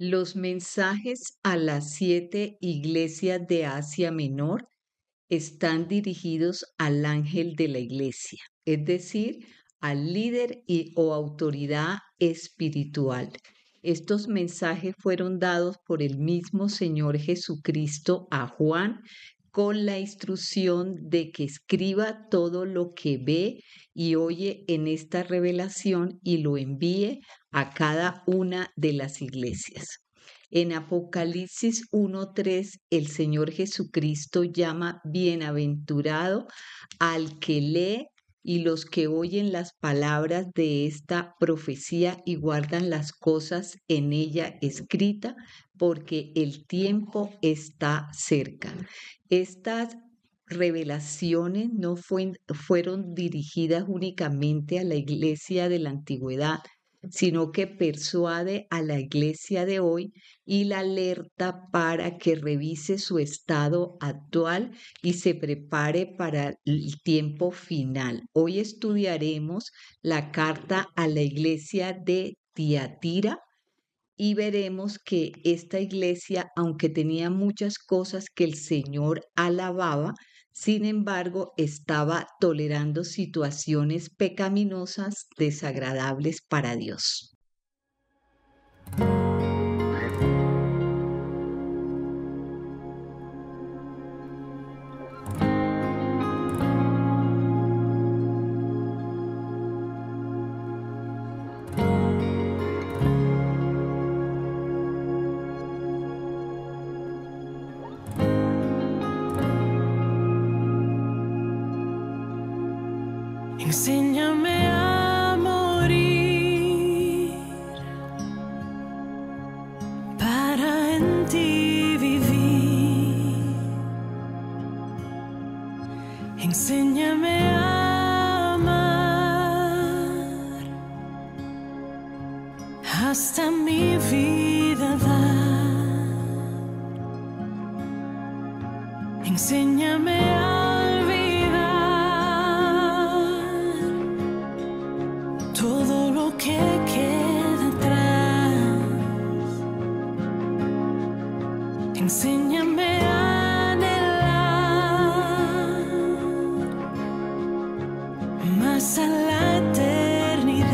Los mensajes a las 7 iglesias de Asia Menor están dirigidos al ángel de la iglesia, es decir, al líder o autoridad espiritual. Estos mensajes fueron dados por el mismo Señor Jesucristo a Juan con la instrucción de que escriba todo lo que ve y oye en esta revelación y lo envíe a cada una de las iglesias. En Apocalipsis 1:3, el Señor Jesucristo llama bienaventurado al que lee y los que oyen las palabras de esta profecía y guardan las cosas en ella escritas, porque el tiempo está cerca. Estas revelaciones no fueron dirigidas únicamente a la iglesia de la antigüedad, sino que persuade a la iglesia de hoy y la alerta para que revise su estado actual y se prepare para el tiempo final. Hoy estudiaremos la carta a la iglesia de Tiatira y veremos que esta iglesia, aunque tenía muchas cosas que el Señor alababa, sin embargo, estaba tolerando situaciones pecaminosas desagradables para Dios. Enséñame a morir para en ti vivir. Enséñame a amar hasta mi vida dar. Enséñame a todo lo que queda atrás. Enséñame a anhelar más a la eternidad.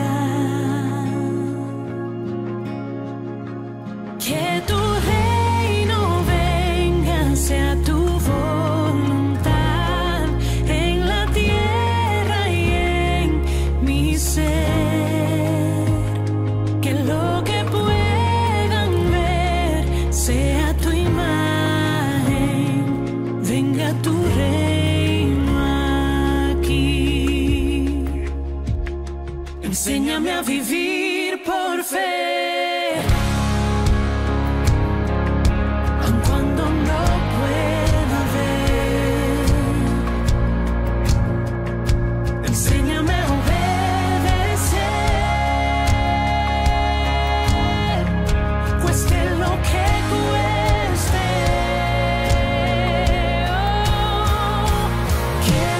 Que tu reino venga, sea tu voluntad en la tierra y en mi ser. Tu reino aquí. Enséñame a vivir por fe, aun cuando no pueda ver. Enséñame a obedecer, cueste lo que cueste.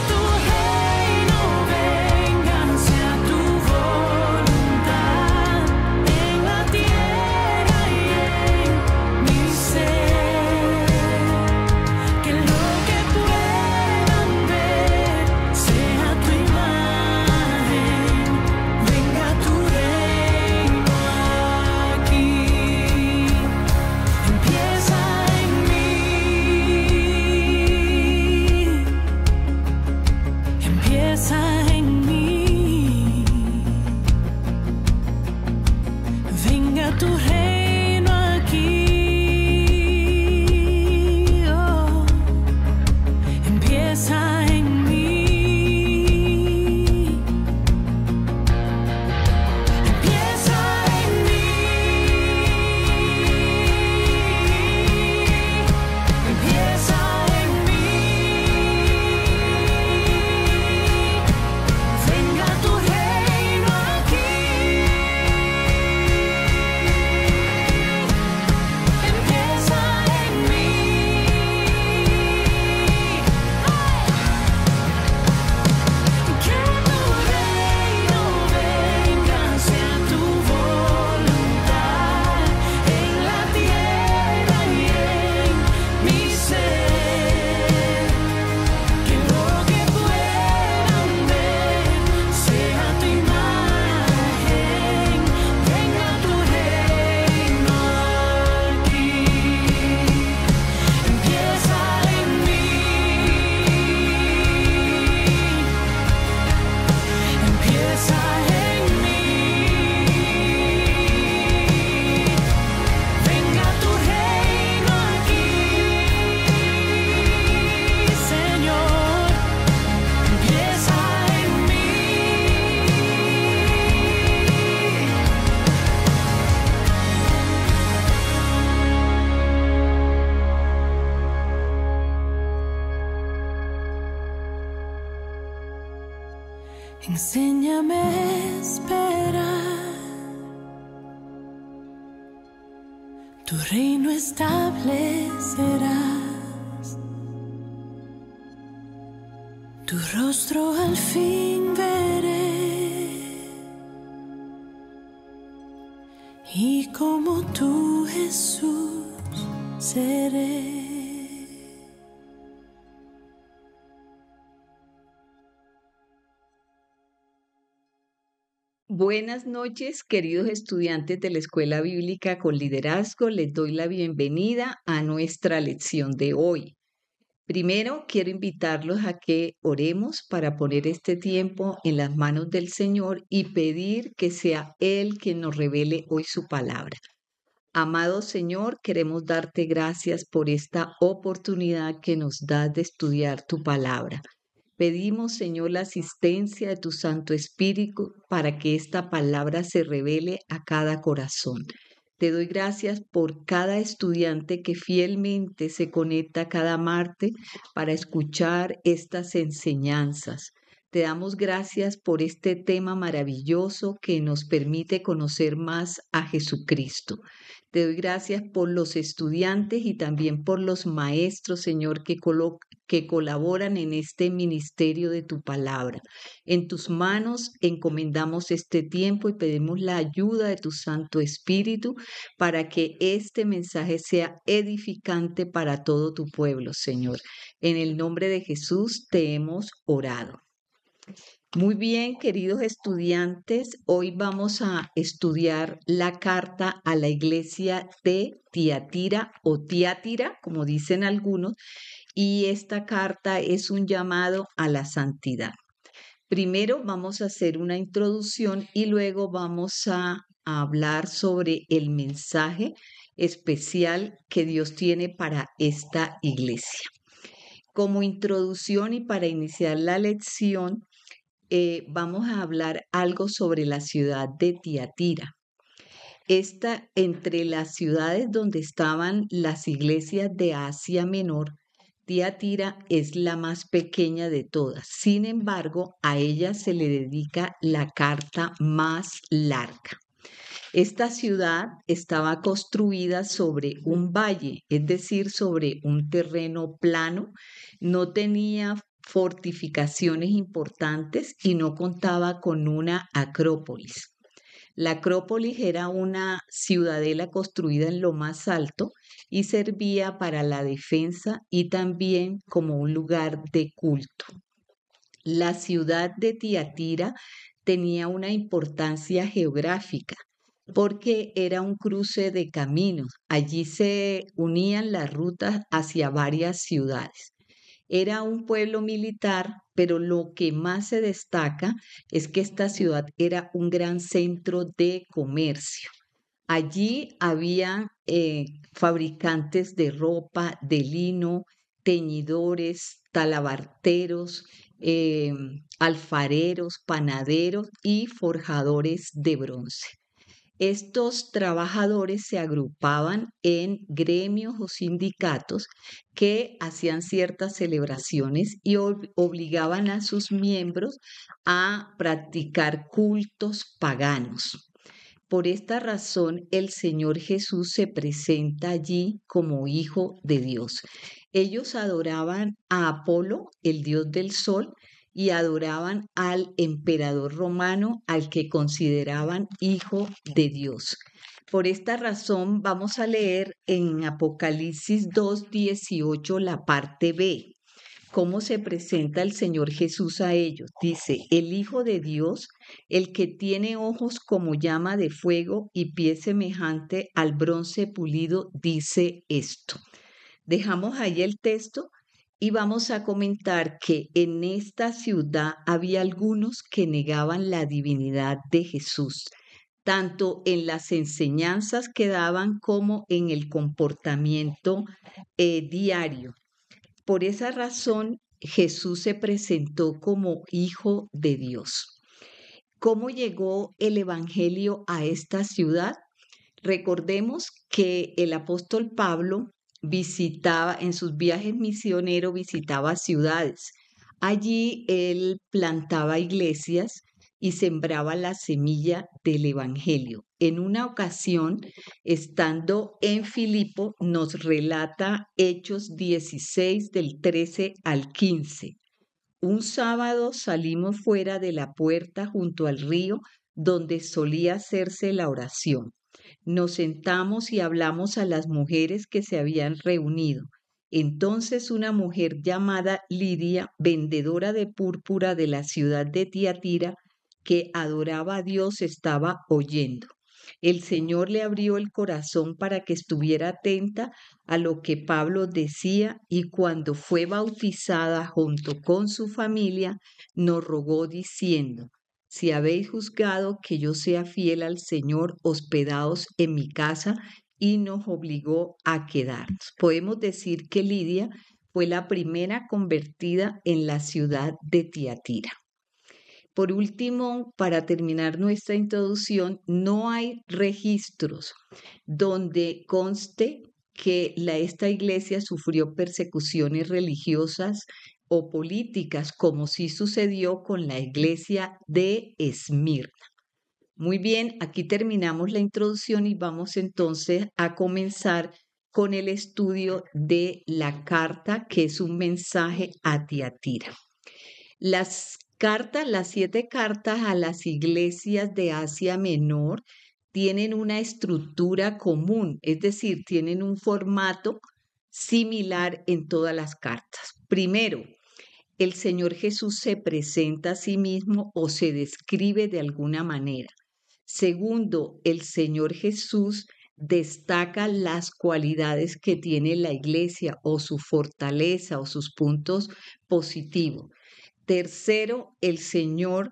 Tu reino venga, sea tu voluntad. Enséñame a esperar. Tu reino establecerás. Tu rostro al fin veré. Y como tú, Jesús, seré. Buenas noches, queridos estudiantes de la Escuela Bíblica con Liderazgo. Les doy la bienvenida a nuestra lección de hoy. Primero, quiero invitarlos a que oremos para poner este tiempo en las manos del Señor y pedir que sea Él quien nos revele hoy su palabra. Amado Señor, queremos darte gracias por esta oportunidad que nos das de estudiar tu palabra. Pedimos, Señor, la asistencia de tu Santo Espíritu para que esta palabra se revele a cada corazón. Te doy gracias por cada estudiante que fielmente se conecta cada martes para escuchar estas enseñanzas. Te damos gracias por este tema maravilloso que nos permite conocer más a Jesucristo. Te doy gracias por los estudiantes y también por los maestros, Señor, que colaboran en este ministerio de tu palabra. En tus manos encomendamos este tiempo y pedimos la ayuda de tu Santo Espíritu para que este mensaje sea edificante para todo tu pueblo, Señor. En el nombre de Jesús te hemos orado. Muy bien, queridos estudiantes, hoy vamos a estudiar la carta a la iglesia de Tiatira o Tiátira, como dicen algunos, y esta carta es un llamado a la santidad. Primero vamos a hacer una introducción y luego vamos a hablar sobre el mensaje especial que Dios tiene para esta iglesia. Como introducción y para iniciar la lección, vamos a hablar algo sobre la ciudad de Tiatira. Esta, entre las ciudades donde estaban las iglesias de Asia Menor, Tiatira es la más pequeña de todas. Sin embargo, a ella se le dedica la carta más larga. Esta ciudad estaba construida sobre un valle, es decir, sobre un terreno plano, no tenía fortificaciones importantes y no contaba con una acrópolis. La acrópolis era una ciudadela construida en lo más alto y servía para la defensa y también como un lugar de culto. La ciudad de Tiatira tenía una importancia geográfica porque era un cruce de caminos. Allí se unían las rutas hacia varias ciudades. Era un pueblo militar, pero lo que más se destaca es que esta ciudad era un gran centro de comercio. Allí había fabricantes de ropa, de lino, teñidores, talabarteros, alfareros, panaderos y forjadores de bronce. Estos trabajadores se agrupaban en gremios o sindicatos que hacían ciertas celebraciones y obligaban a sus miembros a practicar cultos paganos. Por esta razón, el Señor Jesús se presenta allí como Hijo de Dios. Ellos adoraban a Apolo, el dios del sol, y adoraban al emperador romano, al que consideraban Hijo de Dios. Por esta razón, vamos a leer en Apocalipsis 2:18 la parte B. ¿Cómo se presenta el Señor Jesús a ellos? Dice, el Hijo de Dios, el que tiene ojos como llama de fuego y pie semejante al bronce pulido, dice esto. Dejamos ahí el texto y vamos a comentar que en esta ciudad había algunos que negaban la divinidad de Jesús, tanto en las enseñanzas que daban como en el comportamiento diario. Por esa razón, Jesús se presentó como Hijo de Dios. ¿Cómo llegó el Evangelio a esta ciudad? Recordemos que el apóstol Pablo visitaba, en sus viajes misioneros, visitaba ciudades. Allí él plantaba iglesias y sembraba la semilla del Evangelio. En una ocasión, estando en Filipo, nos relata Hechos 16 del 13 al 15. Un sábado salimos fuera de la puerta junto al río donde solía hacerse la oración. Nos sentamos y hablamos a las mujeres que se habían reunido. Entonces una mujer llamada Lidia, vendedora de púrpura de la ciudad de Tiatira, que adoraba a Dios, estaba oyendo. El Señor le abrió el corazón para que estuviera atenta a lo que Pablo decía, y cuando fue bautizada junto con su familia, nos rogó diciendo: si habéis juzgado que yo sea fiel al Señor, hospedaos en mi casa, y nos obligó a quedarnos. Podemos decir que Lidia fue la primera convertida en la ciudad de Tiatira. Por último, para terminar nuestra introducción, no hay registros donde conste que esta iglesia sufrió persecuciones religiosas o políticas, como sí sucedió con la iglesia de Esmirna. Muy bien, aquí terminamos la introducción y vamos entonces a comenzar con el estudio de la carta, que es un mensaje a Tiatira. Las 7 cartas a las iglesias de Asia Menor tienen una estructura común, es decir, tienen un formato similar en todas las cartas. Primero, el Señor Jesús se presenta a sí mismo o se describe de alguna manera. Segundo, el Señor Jesús destaca las cualidades que tiene la iglesia o su fortaleza o sus puntos positivos. Tercero, el Señor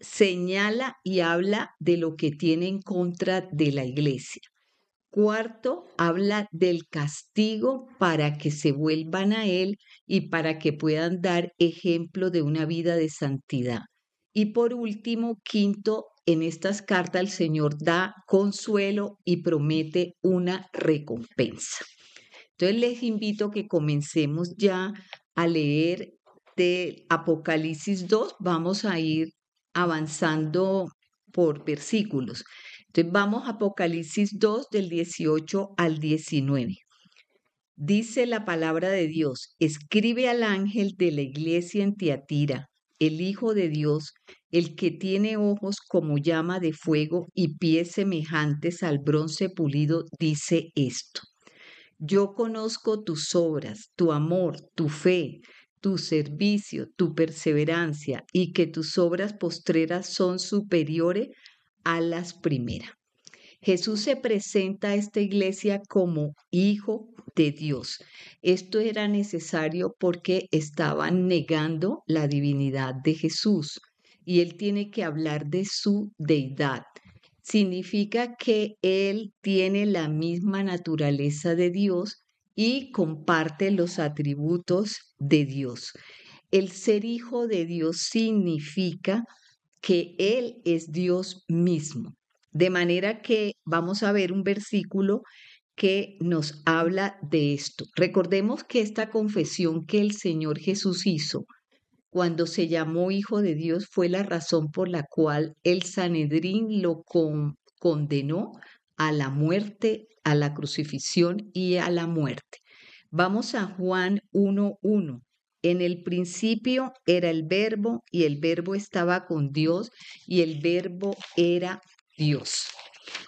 señala y habla de lo que tiene en contra de la iglesia. Cuarto, habla del castigo para que se vuelvan a Él y para que puedan dar ejemplo de una vida de santidad. Y por último, quinto, en estas cartas el Señor da consuelo y promete una recompensa. Entonces les invito a que comencemos ya a leer de Apocalipsis 2, vamos a ir avanzando por versículos. Entonces vamos a Apocalipsis 2 del 18 al 19. Dice la palabra de Dios: escribe al ángel de la iglesia en Tiatira, el Hijo de Dios, el que tiene ojos como llama de fuego y pies semejantes al bronce pulido, dice esto: yo conozco tus obras, tu amor, tu fe, tu servicio, tu perseverancia, y que tus obras postreras son superiores a las primeras. Jesús se presenta a esta iglesia como Hijo de Dios. Esto era necesario porque estaban negando la divinidad de Jesús y él tiene que hablar de su deidad. Significa que él tiene la misma naturaleza de Dios y comparte los atributos de Dios. El ser hijo de Dios significa que él es Dios mismo. De manera que vamos a ver un versículo que nos habla de esto. Recordemos que esta confesión que el Señor Jesús hizo cuando se llamó Hijo de Dios fue la razón por la cual el Sanedrín lo condenó a la muerte, a la crucifixión y a la muerte. Vamos a Juan 1:1. En el principio era el Verbo, y el Verbo estaba con Dios, y el Verbo era Dios.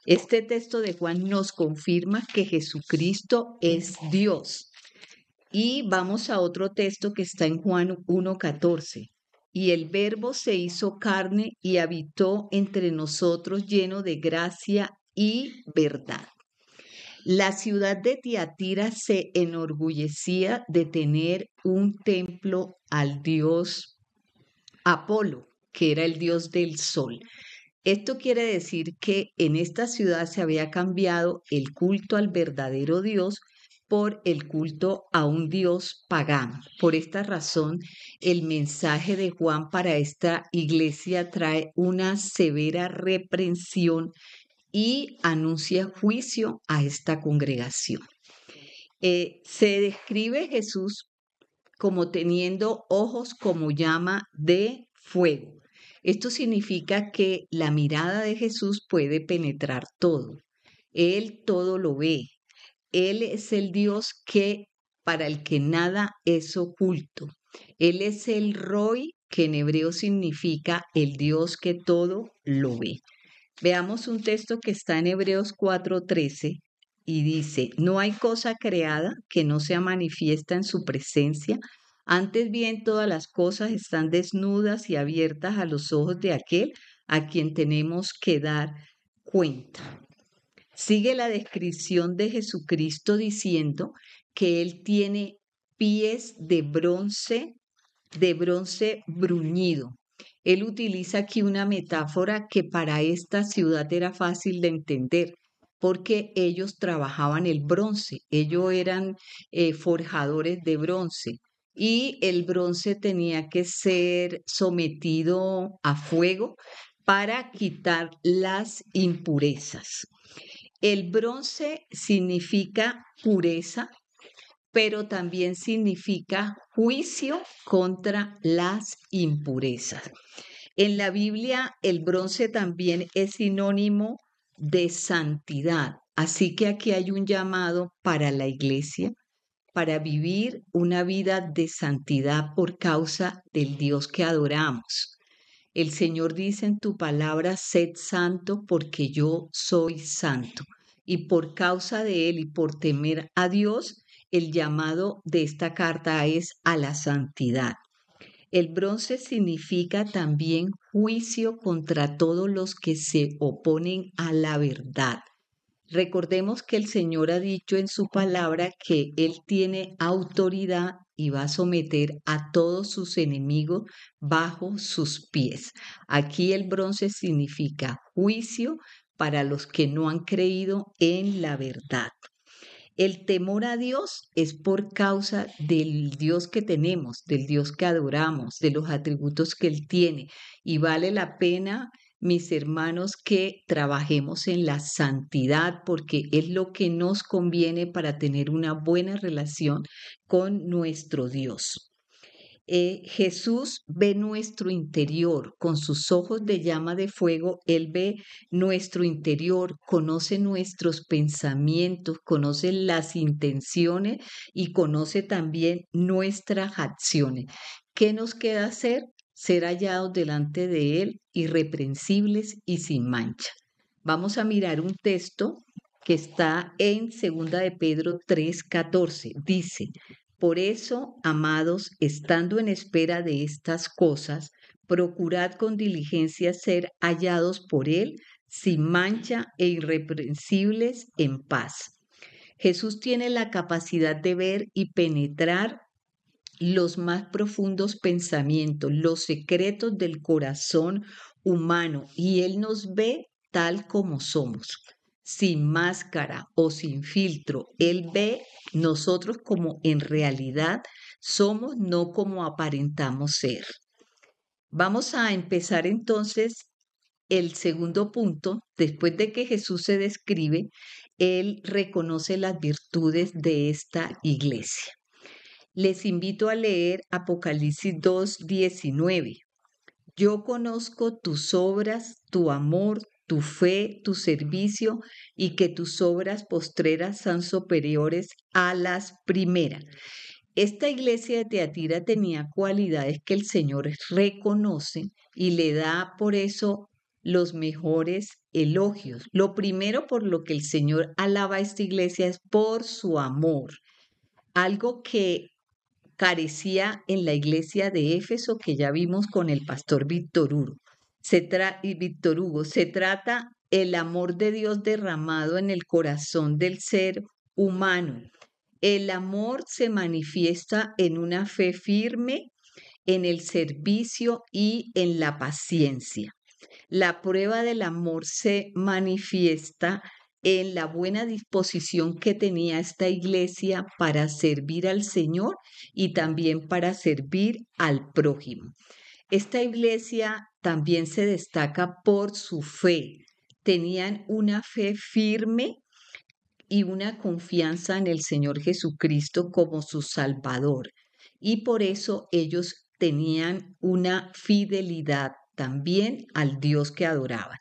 Este texto de Juan nos confirma que Jesucristo es Dios. Y vamos a otro texto que está en Juan 1:14. Y el Verbo se hizo carne y habitó entre nosotros, lleno de gracia y verdad. La ciudad de Tiatira se enorgullecía de tener un templo al dios Apolo, que era el dios del sol. Esto quiere decir que en esta ciudad se había cambiado el culto al verdadero Dios por el culto a un Dios pagano. Por esta razón, el mensaje de Juan para esta iglesia trae una severa reprensión y anuncia juicio a esta congregación. Se describe Jesús como teniendo ojos como llama de fuego. Esto significa que la mirada de Jesús puede penetrar todo. Él todo lo ve. Él es el Dios que para el que nada es oculto. Él es el Roy, que en hebreo significa el Dios que todo lo ve. Veamos un texto que está en Hebreos 4:13 y dice, no hay cosa creada que no sea manifiesta en su presencia, antes bien todas las cosas están desnudas y abiertas a los ojos de aquel a quien tenemos que dar cuenta. Sigue la descripción de Jesucristo diciendo que Él tiene pies de bronce bruñido. Él utiliza aquí una metáfora que para esta ciudad era fácil de entender, porque ellos trabajaban el bronce, ellos eran forjadores de bronce y el bronce tenía que ser sometido a fuego para quitar las impurezas. El bronce significa pureza, pero también significa juicio contra las impurezas. En la Biblia, el bronce también es sinónimo de santidad. Así que aquí hay un llamado para la iglesia, para vivir una vida de santidad por causa del Dios que adoramos. El Señor dice en tu palabra, sed santo porque yo soy santo. Y por causa de Él y por temer a Dios, el llamado de esta carta es a la santidad. El bronce significa también juicio contra todos los que se oponen a la verdad. Recordemos que el Señor ha dicho en su palabra que Él tiene autoridad y va a someter a todos sus enemigos bajo sus pies. Aquí el bronce significa juicio para los que no han creído en la verdad. El temor a Dios es por causa del Dios que tenemos, del Dios que adoramos, de los atributos que Él tiene. Y vale la pena, mis hermanos, que trabajemos en la santidad porque es lo que nos conviene para tener una buena relación con nuestro Dios. Jesús ve nuestro interior con sus ojos de llama de fuego. Él ve nuestro interior, conoce nuestros pensamientos, conoce las intenciones y conoce también nuestras acciones. ¿Qué nos queda hacer? Ser hallados delante de Él, irreprensibles y sin mancha. Vamos a mirar un texto que está en 2 de Pedro 3:14. Dice, por eso, amados, estando en espera de estas cosas, procurad con diligencia ser hallados por Él, sin mancha e irreprensibles en paz. Jesús tiene la capacidad de ver y penetrar los más profundos pensamientos, los secretos del corazón humano, y Él nos ve tal como somos, sin máscara o sin filtro. Él ve nosotros como en realidad somos, no como aparentamos ser. Vamos a empezar entonces el segundo punto. Después de que Jesús se describe, Él reconoce las virtudes de esta iglesia. Les invito a leer Apocalipsis 2:19. Yo conozco tus obras, tu amor, tu fe, tu servicio y que tus obras postreras son superiores a las primeras. Esta iglesia de Teatira tenía cualidades que el Señor reconoce y le da por eso los mejores elogios. Lo primero por lo que el Señor alaba a esta iglesia es por su amor, algo que carecía en la iglesia de Éfeso que ya vimos con el pastor Víctor Hugo. Se trata el amor de Dios derramado en el corazón del ser humano. El amor se manifiesta en una fe firme, en el servicio y en la paciencia. La prueba del amor se manifiesta en la buena disposición que tenía esta iglesia para servir al Señor y también para servir al prójimo. Esta iglesia también se destaca por su fe. Tenían una fe firme y una confianza en el Señor Jesucristo como su Salvador. y por eso ellos tenían una fidelidad también al Dios que adoraban.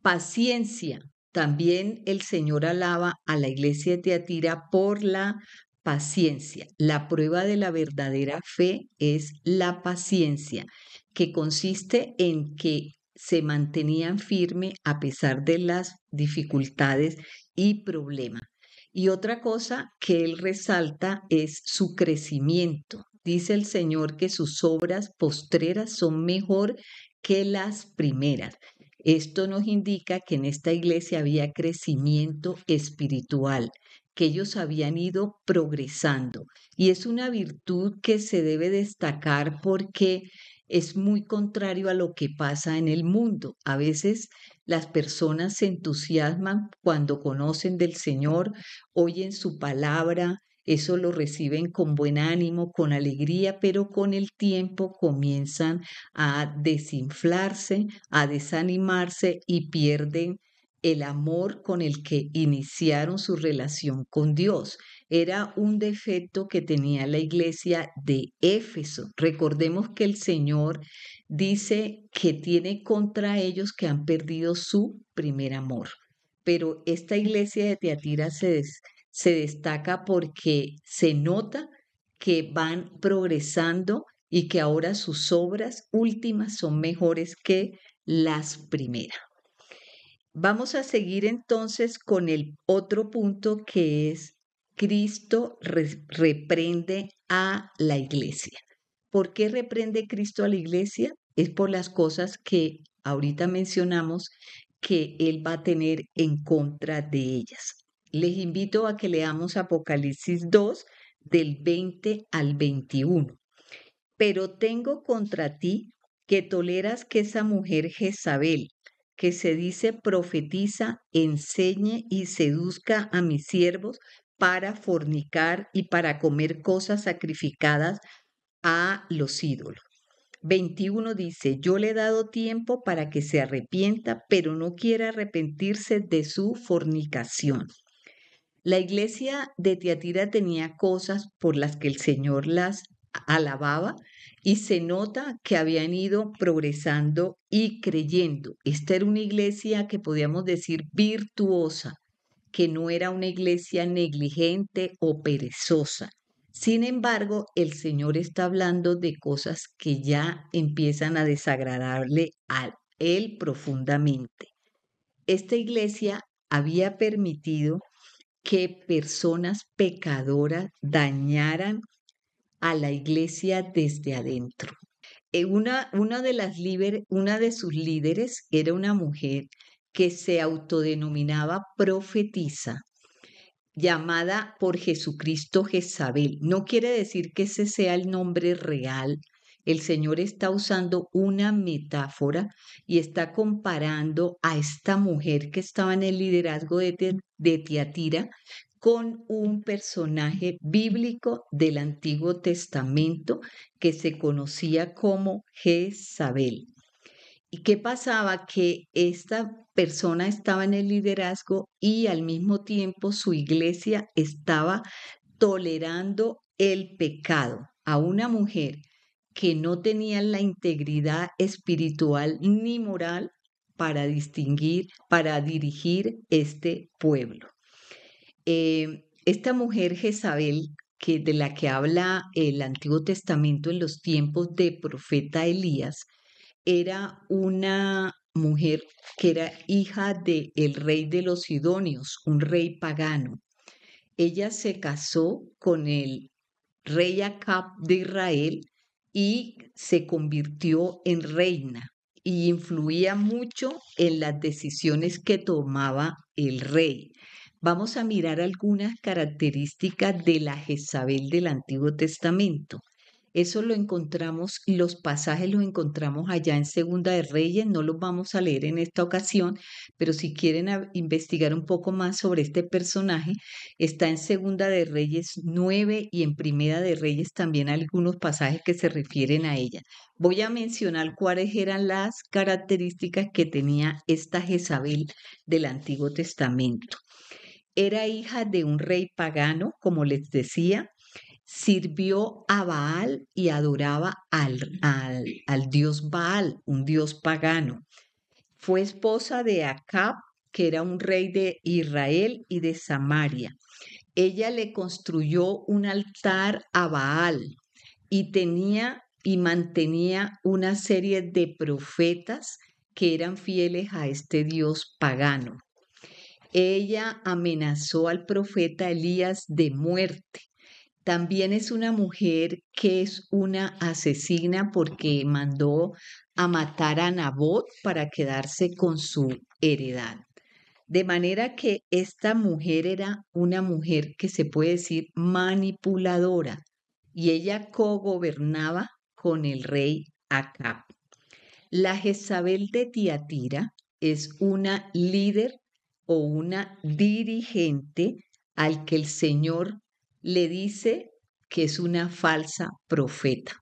Paciencia. También el Señor alaba a la iglesia de Tiatira por la paciencia. La prueba de la verdadera fe es la paciencia, que consiste en que se mantenían firmes a pesar de las dificultades y problemas. Y otra cosa que él resalta es su crecimiento. Dice el Señor que sus obras postreras son mejor que las primeras. Esto nos indica que en esta iglesia había crecimiento espiritual, que ellos habían ido progresando. Y es una virtud que se debe destacar porque es muy contrario a lo que pasa en el mundo. A veces las personas se entusiasman cuando conocen del Señor, oyen su palabra, eso lo reciben con buen ánimo, con alegría, pero con el tiempo comienzan a desinflarse, a desanimarse y pierden el amor con el que iniciaron su relación con Dios. Era un defecto que tenía la iglesia de Éfeso. Recordemos que el Señor dice que tiene contra ellos que han perdido su primer amor. Pero esta iglesia de Tiatira se destaca porque se nota que van progresando y que ahora sus obras últimas son mejores que las primeras. Vamos a seguir entonces con el otro punto que es Cristo reprende a la iglesia. ¿Por qué reprende Cristo a la iglesia? Es por las cosas que ahorita mencionamos que Él va a tener en contra de ellas. Les invito a que leamos Apocalipsis 2 del 20 al 21. Pero tengo contra ti que toleras que esa mujer Jezabel, que se dice profetiza, enseñe y seduzca a mis siervos para fornicar y para comer cosas sacrificadas a los ídolos. 21 dice, yo le he dado tiempo para que se arrepienta, pero no quiere arrepentirse de su fornicación. La iglesia de Tiatira tenía cosas por las que el Señor las alababa y se nota que habían ido progresando y creyendo. Esta era una iglesia que podíamos decir virtuosa, que no era una iglesia negligente o perezosa. Sin embargo, el Señor está hablando de cosas que ya empiezan a desagradarle a Él profundamente. Esta iglesia había permitido que personas pecadoras dañaran a la iglesia desde adentro. Una de sus líderes era una mujer que se autodenominaba profetisa, llamada por Jesucristo Jezabel. No quiere decir que ese sea el nombre real. El Señor está usando una metáfora y está comparando a esta mujer que estaba en el liderazgo de Tiatira con un personaje bíblico del Antiguo Testamento que se conocía como Jezabel. ¿Y qué pasaba? Que esta persona estaba en el liderazgo y al mismo tiempo su iglesia estaba tolerando el pecado a una mujer que no tenía la integridad espiritual ni moral para para dirigir este pueblo. Esta mujer Jezabel, de la que habla el Antiguo Testamento en los tiempos de profeta Elías, era una mujer que era hija del rey de los Sidonios, un rey pagano. Ella se casó con el rey Acab de Israel y se convirtió en reina y influía mucho en las decisiones que tomaba el rey. Vamos a mirar algunas características de la Jezabel del Antiguo Testamento. Eso lo encontramos, los pasajes los encontramos allá en Segunda de Reyes, no los vamos a leer en esta ocasión, pero si quieren investigar un poco más sobre este personaje, está en Segunda de Reyes 9 y en Primera de Reyes también algunos pasajes que se refieren a ella. Voy a mencionar cuáles eran las características que tenía esta Jezabel del Antiguo Testamento. Era hija de un rey pagano, como les decía. sirvió a Baal y adoraba al dios Baal, un dios pagano. Fue esposa de Acab, que era un rey de Israel y de Samaria. Ella le construyó un altar a Baal y tenía y mantenía una serie de profetas que eran fieles a este dios pagano. Ella amenazó al profeta Elías de muerte. También es una mujer que es una asesina porque mandó a matar a Nabot para quedarse con su heredad. De manera que esta mujer era una mujer que se puede decir manipuladora y ella cogobernaba con el rey Acab. La Jezabel de Tiatira es una líder o una dirigente al que el Señor le dice que es una falsa profeta.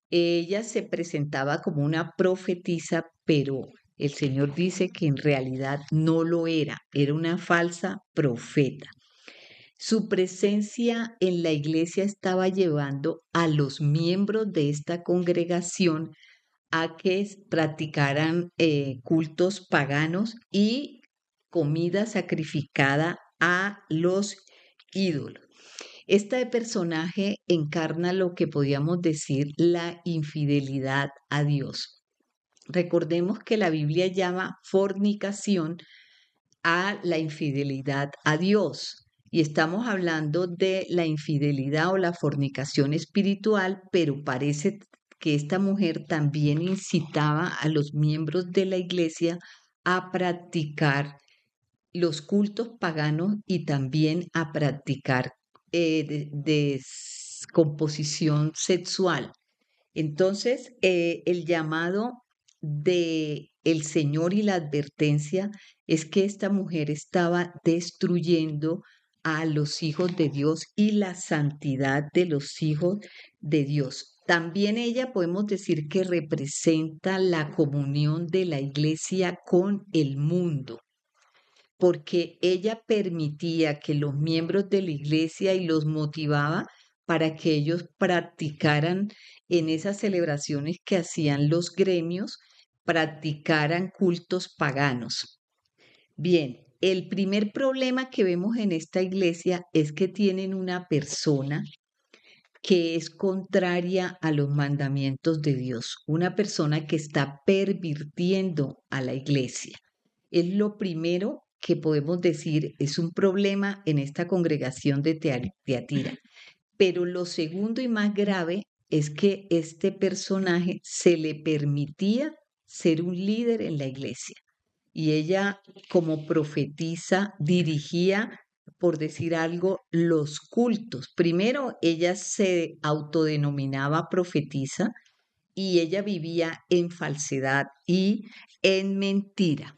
Ella se presentaba como una profetisa, pero el Señor dice que en realidad no lo era, era una falsa profeta. Su presencia en la iglesia estaba llevando a los miembros de esta congregación a que practicaran cultos paganos y comida sacrificada a los ídolos. Este personaje encarna lo que podríamos decir la infidelidad a Dios. Recordemos que la Biblia llama fornicación a la infidelidad a Dios. Y estamos hablando de la infidelidad o la fornicación espiritual, pero parece que esta mujer también incitaba a los miembros de la iglesia a practicar los cultos paganos y también a practicar descomposición sexual. Entonces, el llamado de el Señor y la advertencia es que esta mujer estaba destruyendo a los hijos de Dios y la santidad de los hijos de Dios. También ella podemos decir que representa la comunión de la iglesia con el mundo, porque ella permitía que los miembros de la iglesia y los motivaba para que ellos practicaran en esas celebraciones que hacían los gremios, practicaran cultos paganos. Bien, el primer problema que vemos en esta iglesia es que tienen una persona que es contraria a los mandamientos de Dios, una persona que está pervirtiendo a la iglesia. Es lo primero que podemos decir, es un problema en esta congregación de Tiatira. Pero lo segundo y más grave es que este personaje se le permitía ser un líder en la iglesia. Y ella, como profetisa, dirigía, por decir algo, los cultos. Primero, ella se autodenominaba profetisa y ella vivía en falsedad y en mentira.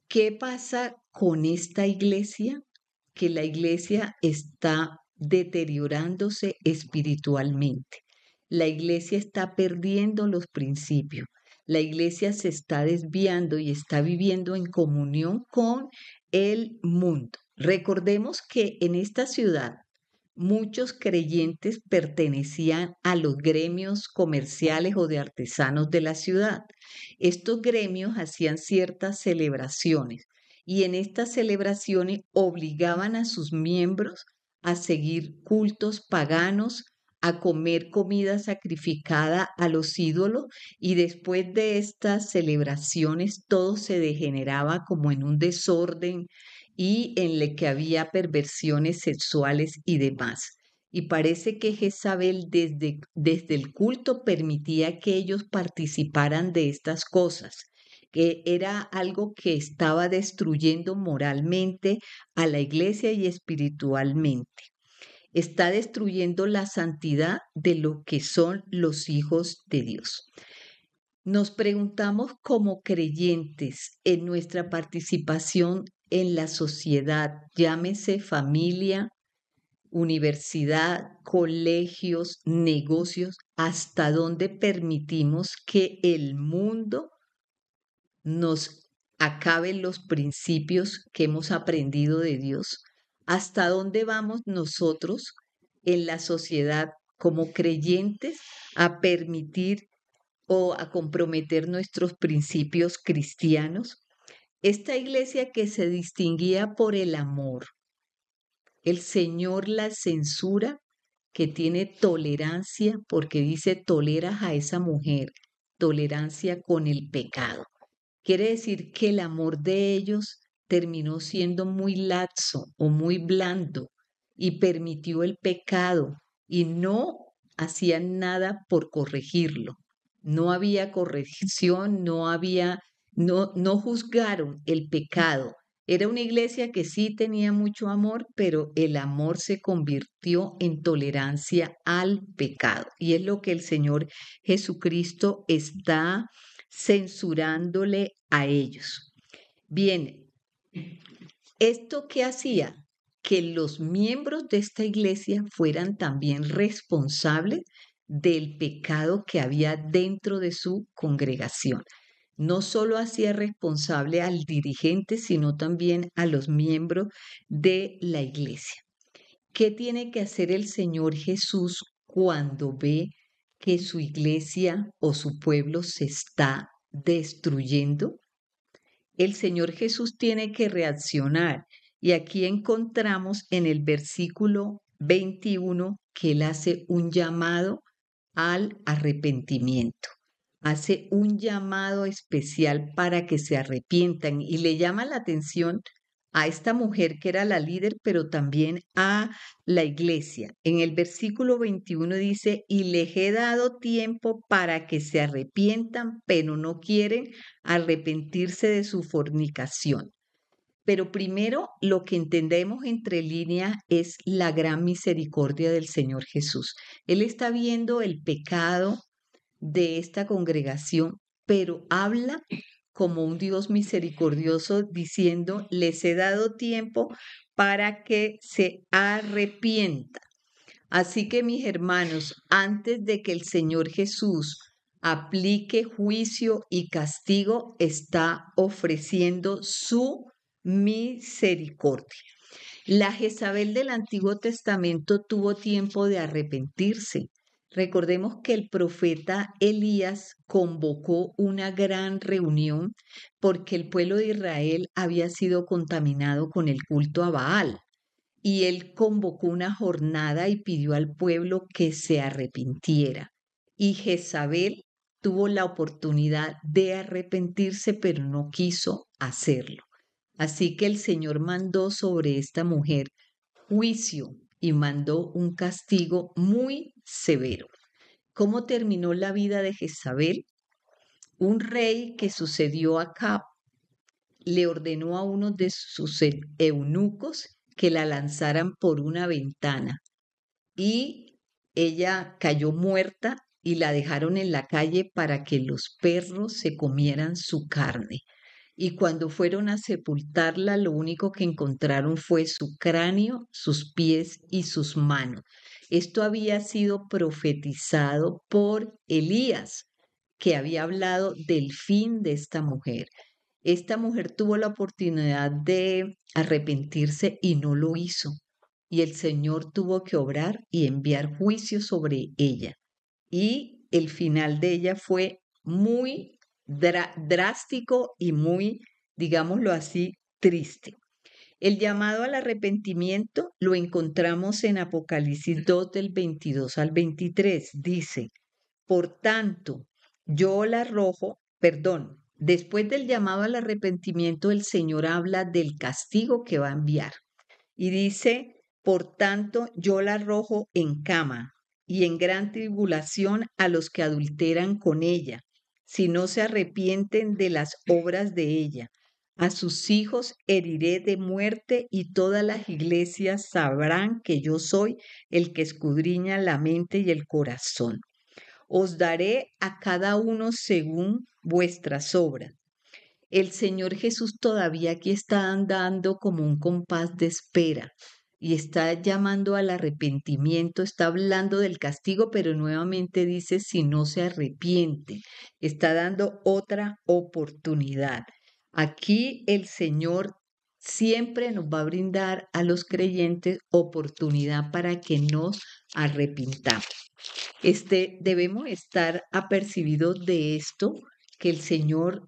¿Qué pasa con esta iglesia? Que la iglesia está deteriorándose espiritualmente. La iglesia está perdiendo los principios. La iglesia se está desviando y está viviendo en comunión con el mundo. Recordemos que en esta ciudad muchos creyentes pertenecían a los gremios comerciales o de artesanos de la ciudad. Estos gremios hacían ciertas celebraciones y en estas celebraciones obligaban a sus miembros a seguir cultos paganos, a comer comida sacrificada a los ídolos, y después de estas celebraciones todo se degeneraba como en un desorden y en el que había perversiones sexuales y demás. Y parece que Jezabel desde el culto permitía que ellos participaran de estas cosas, que era algo que estaba destruyendo moralmente a la iglesia y espiritualmente. Está destruyendo la santidad de lo que son los hijos de Dios. Nos preguntamos como creyentes en nuestra participación en la sociedad, llámese familia, universidad, colegios, negocios, hasta dónde permitimos que el mundo nos acabe los principios que hemos aprendido de Dios, hasta dónde vamos nosotros en la sociedad como creyentes a permitir o a comprometer nuestros principios cristianos. Esta iglesia que se distinguía por el amor, el Señor la censura, que tiene tolerancia, porque dice toleras a esa mujer, tolerancia con el pecado. Quiere decir que el amor de ellos terminó siendo muy laxo o muy blando y permitió el pecado y no hacían nada por corregirlo. No había corrección, no juzgaron el pecado. Era una iglesia que sí tenía mucho amor, pero el amor se convirtió en tolerancia al pecado. Y es lo que el Señor Jesucristo está censurándole a ellos. Bien, ¿esto qué hacía? Que los miembros de esta iglesia fueran también responsables del pecado que había dentro de su congregación. No solo hacía responsable al dirigente, sino también a los miembros de la iglesia. ¿Qué tiene que hacer el Señor Jesús cuando ve que su iglesia o su pueblo se está destruyendo? El Señor Jesús tiene que reaccionar. Y aquí encontramos en el versículo 21 que Él hace un llamado al arrepentimiento. Hace un llamado especial para que se arrepientan y le llama la atención a esta mujer que era la líder, pero también a la iglesia. En el versículo 21 dice, y les he dado tiempo para que se arrepientan, pero no quieren arrepentirse de su fornicación. Pero primero lo que entendemos entre líneas es la gran misericordia del Señor Jesús. Él está viendo el pecado de esta congregación, pero habla como un Dios misericordioso diciendo, les he dado tiempo para que se arrepientan. Así que mis hermanos, antes de que el Señor Jesús aplique juicio y castigo, está ofreciendo su misericordia. La Jezabel del Antiguo Testamento tuvo tiempo de arrepentirse. Recordemos que el profeta Elías convocó una gran reunión porque el pueblo de Israel había sido contaminado con el culto a Baal. Y él convocó una jornada y pidió al pueblo que se arrepintiera. Y Jezabel tuvo la oportunidad de arrepentirse, pero no quiso hacerlo. Así que el Señor mandó sobre esta mujer juicio y mandó un castigo muy severo. ¿Cómo terminó la vida de Jezabel? Un rey que sucedió a Acab le ordenó a uno de sus eunucos que la lanzaran por una ventana y ella cayó muerta y la dejaron en la calle para que los perros se comieran su carne. Y cuando fueron a sepultarla, lo único que encontraron fue su cráneo, sus pies y sus manos. Esto había sido profetizado por Elías, que había hablado del fin de esta mujer. Esta mujer tuvo la oportunidad de arrepentirse y no lo hizo. Y el Señor tuvo que obrar y enviar juicio sobre ella. Y el final de ella fue muy drástico y muy, digámoslo así, triste. El llamado al arrepentimiento lo encontramos en Apocalipsis 2 del 22 al 23. Dice, por tanto, yo la arrojo, perdón, después del llamado al arrepentimiento, el Señor habla del castigo que va a enviar. Y dice, por tanto, yo la arrojo en cama y en gran tribulación a los que adulteran con ella, si no se arrepienten de las obras de ella. A sus hijos heriré de muerte y todas las iglesias sabrán que yo soy el que escudriña la mente y el corazón. Os daré a cada uno según vuestras obras. El Señor Jesús todavía aquí está andando como un compás de espera y está llamando al arrepentimiento, está hablando del castigo, pero nuevamente dice si no se arrepiente, está dando otra oportunidad. Aquí el Señor siempre nos va a brindar a los creyentes oportunidad para que nos arrepintamos. Debemos estar apercibidos de esto, que el Señor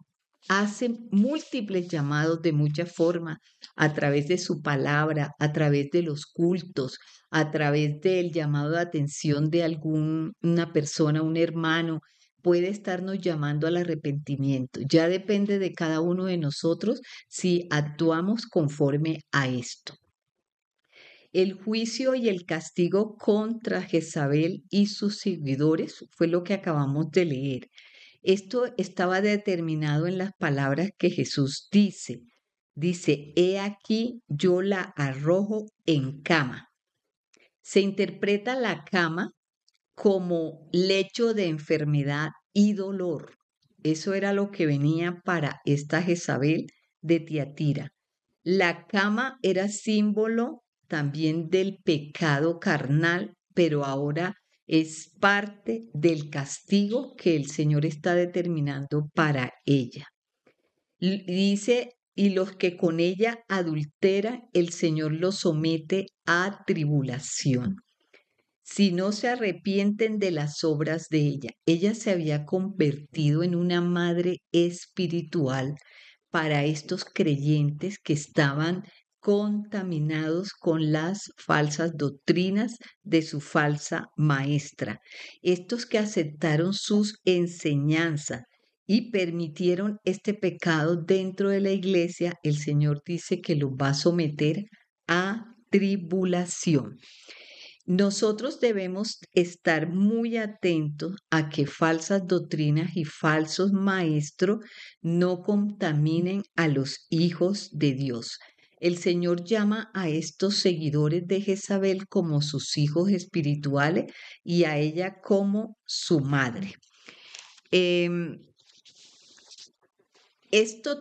hace múltiples llamados de muchas formas, a través de su palabra, a través de los cultos, a través del llamado de atención de una persona, un hermano, puede estarnos llamando al arrepentimiento. Ya depende de cada uno de nosotros si actuamos conforme a esto. El juicio y el castigo contra Jezabel y sus seguidores fue lo que acabamos de leer. Esto estaba determinado en las palabras que Jesús dice. Dice, he aquí yo la arrojo en cama. Se interpreta la cama como lecho de enfermedad y dolor. Eso era lo que venía para esta Jezabel de Tiatira. La cama era símbolo también del pecado carnal, pero ahora es parte del castigo que el Señor está determinando para ella. Dice, y los que con ella adulteran, el Señor los somete a tribulación. Si no se arrepienten de las obras de ella. Ella se había convertido en una madre espiritual para estos creyentes que estaban contaminados con las falsas doctrinas de su falsa maestra. Estos que aceptaron sus enseñanzas y permitieron este pecado dentro de la iglesia, el Señor dice que los va a someter a tribulación. Nosotros debemos estar muy atentos a que falsas doctrinas y falsos maestros no contaminen a los hijos de Dios. El Señor llama a estos seguidores de Jezabel como sus hijos espirituales y a ella como su madre.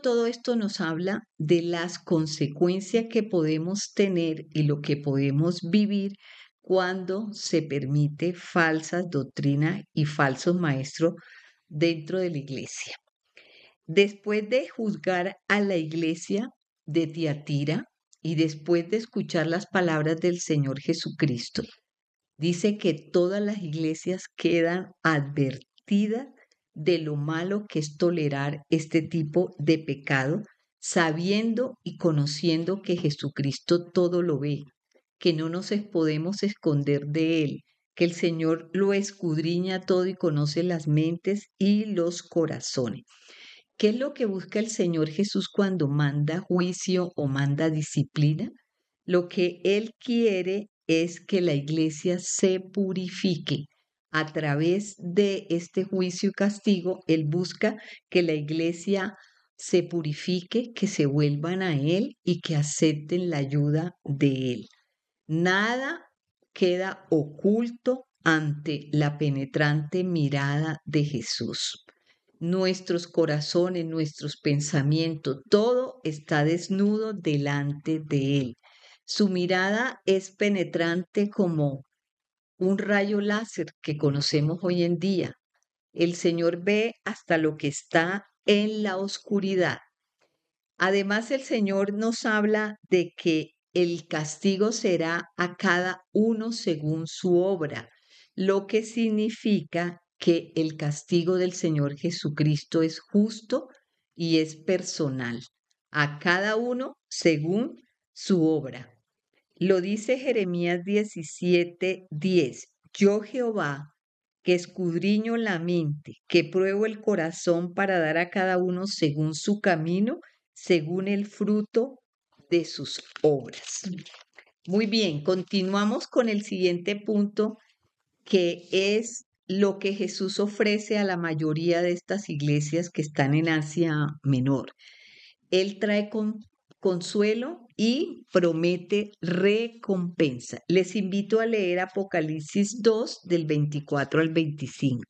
Todo esto nos habla de las consecuencias que podemos tener y lo que podemos vivir cuando se permite falsas doctrinas y falsos maestros dentro de la iglesia. Después de juzgar a la iglesia de Tiatira y después de escuchar las palabras del Señor Jesucristo, dice que todas las iglesias quedan advertidas de lo malo que es tolerar este tipo de pecado, sabiendo y conociendo que Jesucristo todo lo ve, que no nos podemos esconder de Él, que el Señor lo escudriña todo y conoce las mentes y los corazones. ¿Qué es lo que busca el Señor Jesús cuando manda juicio o manda disciplina? Lo que Él quiere es que la iglesia se purifique. A través de este juicio y castigo, Él busca que la iglesia se purifique, que se vuelvan a Él y que acepten la ayuda de Él. Nada queda oculto ante la penetrante mirada de Jesús. Nuestros corazones, nuestros pensamientos, todo está desnudo delante de Él. Su mirada es penetrante como un rayo láser que conocemos hoy en día. El Señor ve hasta lo que está en la oscuridad. Además, el Señor nos habla de que el castigo será a cada uno según su obra, lo que significa que el castigo del Señor Jesucristo es justo y es personal, a cada uno según su obra. Lo dice Jeremías 17:10. Yo Jehová, que escudriño la mente, que pruebo el corazón para dar a cada uno según su camino, según el fruto de sus obras. Muy bien, continuamos con el siguiente punto, que es lo que Jesús ofrece a la mayoría de estas iglesias que están en Asia Menor. Él trae consuelo y promete recompensa. Les invito a leer Apocalipsis 2 del 24 al 25.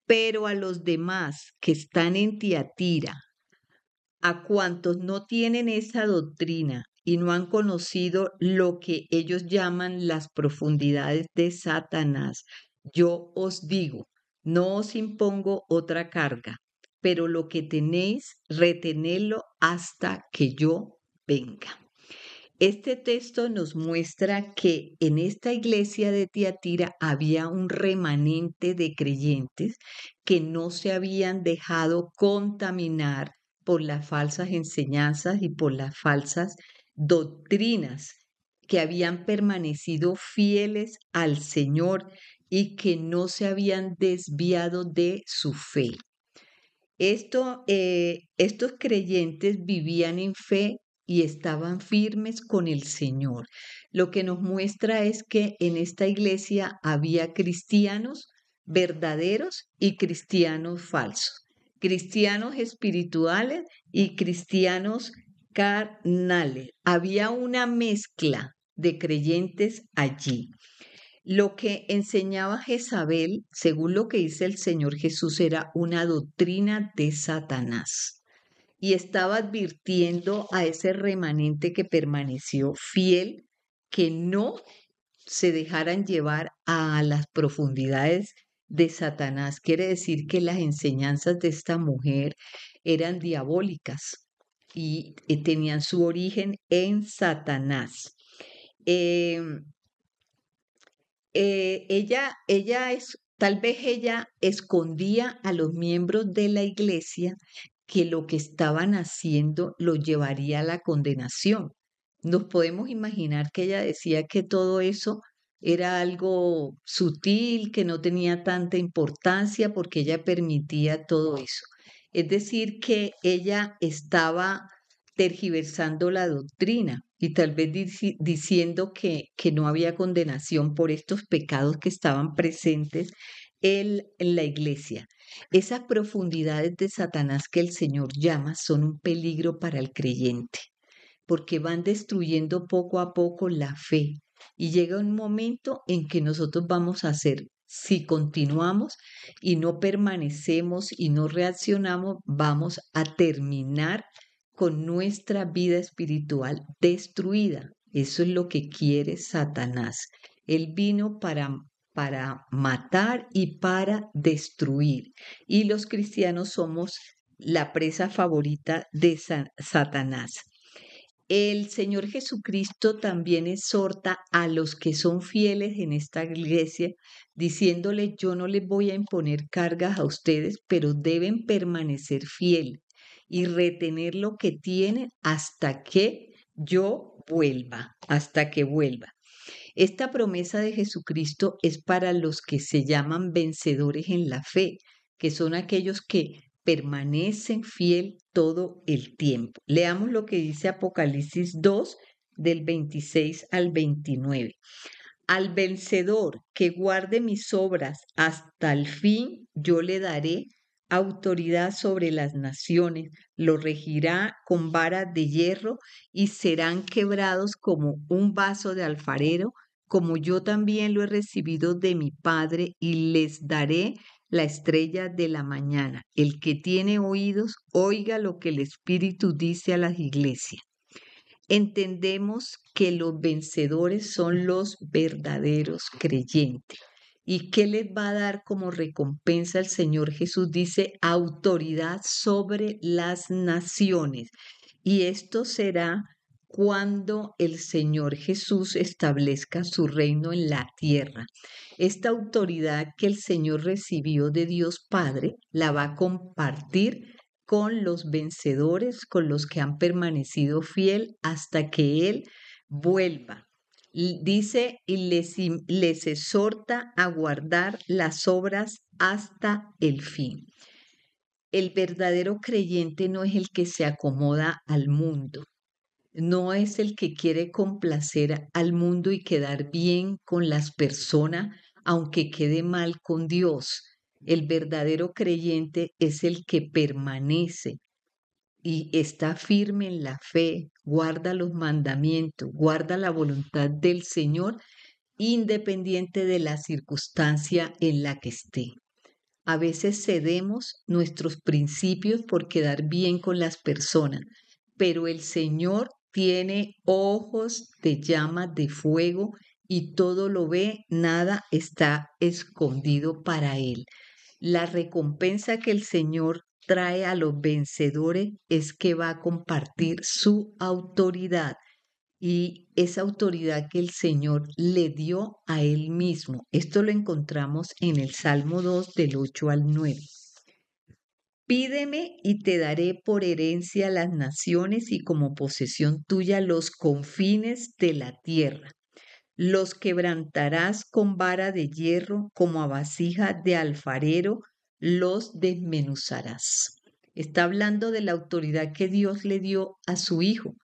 Pero a los demás que están en Tiatira, a cuantos no tienen esa doctrina y no han conocido lo que ellos llaman las profundidades de Satanás, yo os digo, no os impongo otra carga, pero lo que tenéis, retenedlo hasta que yo venga. Este texto nos muestra que en esta iglesia de Tiatira había un remanente de creyentes que no se habían dejado contaminar por las falsas enseñanzas y por las falsas doctrinas, que habían permanecido fieles al Señor y que no se habían desviado de su fe. Estos creyentes vivían en fe y estaban firmes con el Señor. Lo que nos muestra es que en esta iglesia había cristianos verdaderos y cristianos falsos, cristianos espirituales y cristianos carnales. Había una mezcla de creyentes allí. Lo que enseñaba Jezabel, según lo que dice el Señor Jesús, era una doctrina de Satanás. Y estaba advirtiendo a ese remanente que permaneció fiel que no se dejaran llevar a las profundidades de Satanás. Quiere decir que las enseñanzas de esta mujer eran diabólicas y tenían su origen en Satanás. Tal vez ella escondía a los miembros de la iglesia que lo que estaban haciendo los llevaría a la condenación. Nos podemos imaginar que ella decía que todo eso era algo sutil, que no tenía tanta importancia porque ella permitía todo eso. Es decir, que ella estaba tergiversando la doctrina y tal vez diciendo que no había condenación por estos pecados que estaban presentes en la iglesia. Esas profundidades de Satanás que el Señor llama son un peligro para el creyente, porque van destruyendo poco a poco la fe. Y llega un momento en que nosotros vamos a hacer, si continuamos y no permanecemos y no reaccionamos, vamos a terminar con nuestra vida espiritual destruida. Eso es lo que quiere Satanás. Él vino para matar y para destruir. Y los cristianos somos la presa favorita de Satanás. El Señor Jesucristo también exhorta a los que son fieles en esta iglesia, diciéndole, yo no les voy a imponer cargas a ustedes, pero deben permanecer fieles y retener lo que tienen hasta que yo vuelva, hasta que vuelva. Esta promesa de Jesucristo es para los que se llaman vencedores en la fe, que son aquellos que permanecen fiel todo el tiempo. Leamos lo que dice Apocalipsis 2, del 26 al 29. Al vencedor que guarde mis obras hasta el fin, yo le daré autoridad sobre las naciones, lo regirá con vara de hierro y serán quebrados como un vaso de alfarero, como yo también lo he recibido de mi Padre, y les daré la estrella de la mañana. El que tiene oídos, oiga lo que el Espíritu dice a las iglesias. Entendemos que los vencedores son los verdaderos creyentes. ¿Y qué les va a dar como recompensa el Señor Jesús? Dice, autoridad sobre las naciones. Y esto será cuando el Señor Jesús establezca su reino en la tierra. Esta autoridad que el Señor recibió de Dios Padre la va a compartir con los vencedores, con los que han permanecido fiel hasta que Él vuelva. Dice, y les exhorta a guardar las obras hasta el fin. El verdadero creyente no es el que se acomoda al mundo, no es el que quiere complacer al mundo y quedar bien con las personas, aunque quede mal con Dios. El verdadero creyente es el que permanece y está firme en la fe, guarda los mandamientos, guarda la voluntad del Señor, independiente de la circunstancia en la que esté. A veces cedemos nuestros principios por quedar bien con las personas, pero el Señor tiene ojos de llama de fuego y todo lo ve, nada está escondido para Él. La recompensa que el Señor trae a los vencedores es que va a compartir su autoridad y esa autoridad que el Señor le dio a él mismo. Esto lo encontramos en el Salmo 2 del 8 al 9. Pídeme y te daré por herencia las naciones y como posesión tuya los confines de la tierra. Los quebrantarás con vara de hierro, como a vasija de alfarero, los desmenuzarás. Está hablando de la autoridad que Dios le dio a su Hijo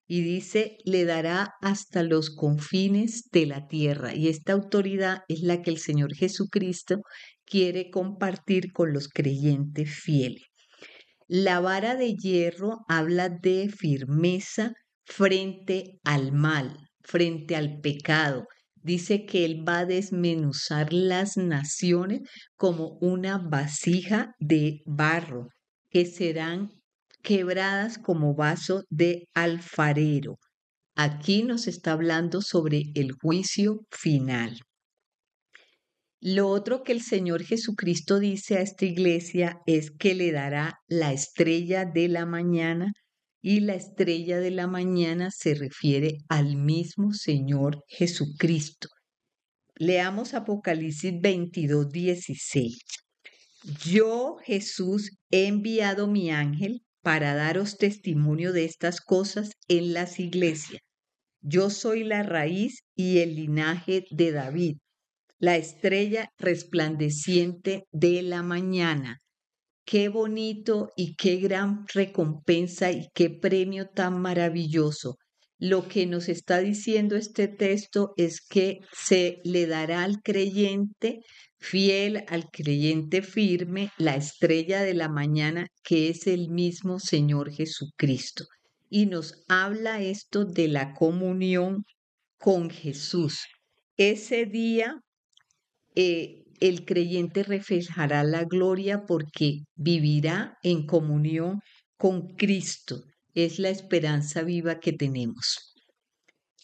y dice, le dará hasta los confines de la tierra. Y esta autoridad es la que el Señor Jesucristo quiere compartir con los creyentes fieles. La vara de hierro habla de firmeza frente al mal, frente al pecado. Dice que Él va a desmenuzar las naciones como una vasija de barro, que serán quebradas como vaso de alfarero. Aquí nos está hablando sobre el juicio final. Lo otro que el Señor Jesucristo dice a esta iglesia es que le dará la estrella de la mañana, y la estrella de la mañana se refiere al mismo Señor Jesucristo. Leamos Apocalipsis 22:16. Yo, Jesús, he enviado mi ángel para daros testimonio de estas cosas en las iglesias. Yo soy la raíz y el linaje de David, la estrella resplandeciente de la mañana. Qué bonito y qué gran recompensa y qué premio tan maravilloso. Lo que nos está diciendo este texto es que se le dará al creyente fiel, al creyente firme, la estrella de la mañana, que es el mismo Señor Jesucristo. Y nos habla esto de la comunión con Jesús. Ese día el creyente reflejará la gloria porque vivirá en comunión con Cristo. Es la esperanza viva que tenemos.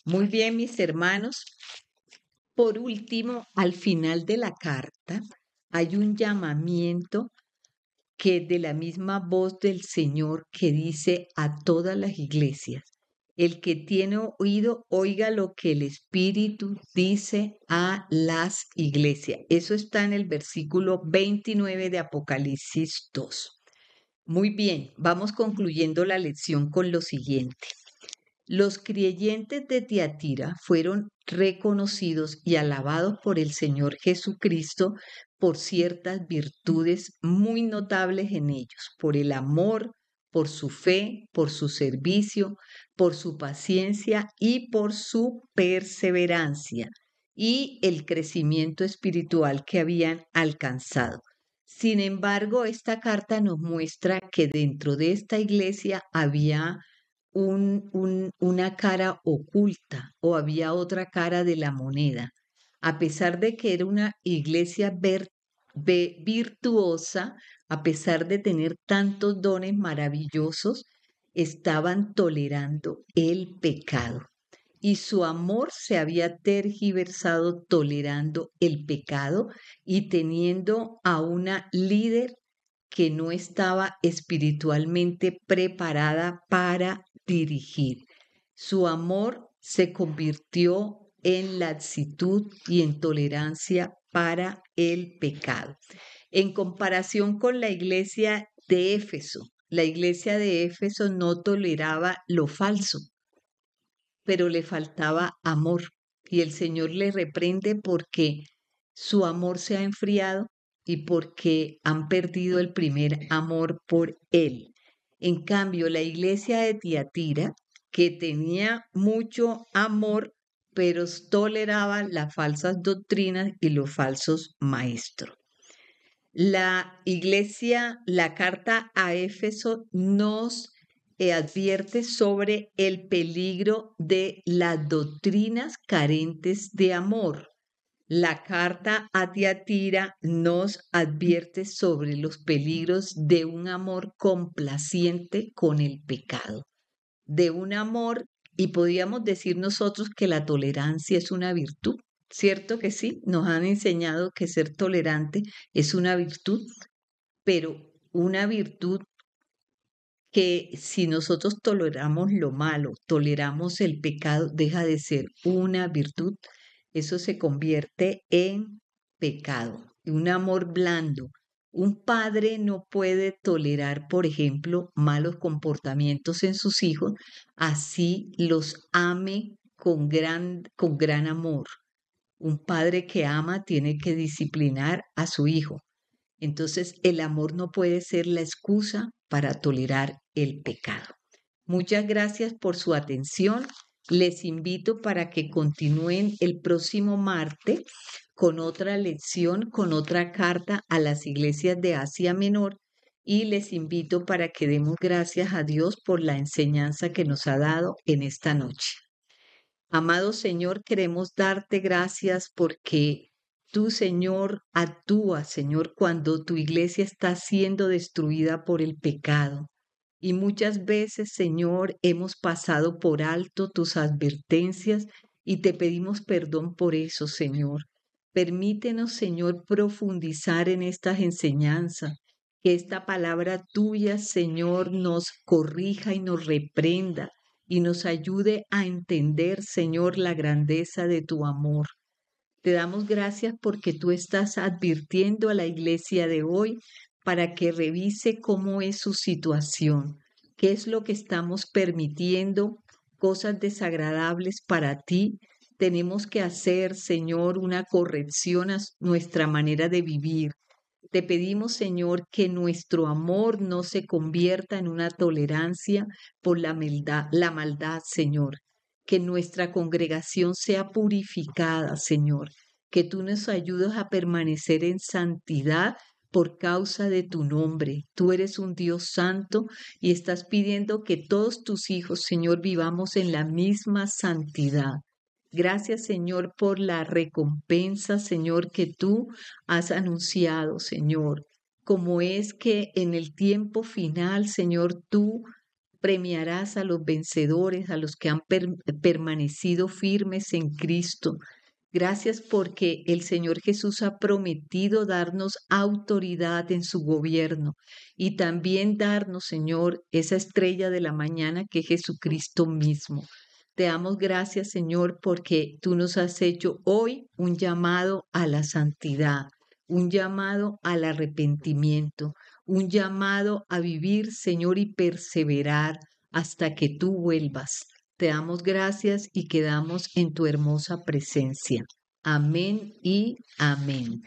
Muy bien, mis hermanos. Por último, al final de la carta hay un llamamiento que de la misma voz del Señor que dice a todas las iglesias: el que tiene oído, oiga lo que el Espíritu dice a las iglesias. Eso está en el versículo 29 de Apocalipsis 2. Muy bien, vamos concluyendo la lección con lo siguiente. Los creyentes de Tiatira fueron reconocidos y alabados por el Señor Jesucristo por ciertas virtudes muy notables en ellos, por el amor, por su fe, por su servicio, por su paciencia y por su perseverancia y el crecimiento espiritual que habían alcanzado. Sin embargo, esta carta nos muestra que dentro de esta iglesia había una cara oculta o había otra cara de la moneda. A pesar de que era una iglesia virtuosa, a pesar de tener tantos dones maravillosos, estaban tolerando el pecado. Y su amor se había tergiversado tolerando el pecado y teniendo a una líder que no estaba espiritualmente preparada para dirigir. Su amor se convirtió en laxitud y en tolerancia para el pecado. En comparación con la iglesia de Éfeso, la iglesia de Éfeso no toleraba lo falso, pero le faltaba amor. Y el Señor le reprende porque su amor se ha enfriado y porque han perdido el primer amor por Él. En cambio, la iglesia de Tiatira, que tenía mucho amor, pero toleraba las falsas doctrinas y los falsos maestros. La iglesia, la carta a Éfeso nos advierte sobre el peligro de las doctrinas carentes de amor. La carta a Tiatira nos advierte sobre los peligros de un amor complaciente con el pecado, de un amor, y podríamos decir nosotros que la tolerancia es una virtud. ¿Cierto que sí? Nos han enseñado que ser tolerante es una virtud, pero una virtud que si nosotros toleramos lo malo, toleramos el pecado, deja de ser una virtud, eso se convierte en pecado, un amor blando. Un padre no puede tolerar, por ejemplo, malos comportamientos en sus hijos, así los ame con gran amor. Un padre que ama tiene que disciplinar a su hijo. Entonces, el amor no puede ser la excusa para tolerar el pecado. Muchas gracias por su atención. Les invito para que continúen el próximo martes con otra lección, con otra carta a las iglesias de Asia Menor. Y les invito para que demos gracias a Dios por la enseñanza que nos ha dado en esta noche. Amado Señor, queremos darte gracias porque tú, Señor, actúas, Señor, cuando tu iglesia está siendo destruida por el pecado. Y muchas veces, Señor, hemos pasado por alto tus advertencias y te pedimos perdón por eso, Señor. Permítenos, Señor, profundizar en estas enseñanzas, que esta palabra tuya, Señor, nos corrija y nos reprenda y nos ayude a entender, Señor, la grandeza de tu amor. Te damos gracias porque tú estás advirtiendo a la iglesia de hoy para que revise cómo es su situación, qué es lo que estamos permitiendo, cosas desagradables para ti. Tenemos que hacer, Señor, una corrección a nuestra manera de vivir. Te pedimos, Señor, que nuestro amor no se convierta en una tolerancia por la maldad, Señor. Que nuestra congregación sea purificada, Señor. Que tú nos ayudes a permanecer en santidad por causa de tu nombre. Tú eres un Dios santo y estás pidiendo que todos tus hijos, Señor, vivamos en la misma santidad. Gracias, Señor, por la recompensa, Señor, que tú has anunciado, Señor, como es que en el tiempo final, Señor, tú premiarás a los vencedores, a los que han permanecido firmes en Cristo. Gracias porque el Señor Jesús ha prometido darnos autoridad en su gobierno y también darnos, Señor, esa estrella de la mañana que es Jesucristo mismo. Te damos gracias, Señor, porque tú nos has hecho hoy un llamado a la santidad, un llamado al arrepentimiento, un llamado a vivir, Señor, y perseverar hasta que tú vuelvas. Te damos gracias y quedamos en tu hermosa presencia. Amén y amén.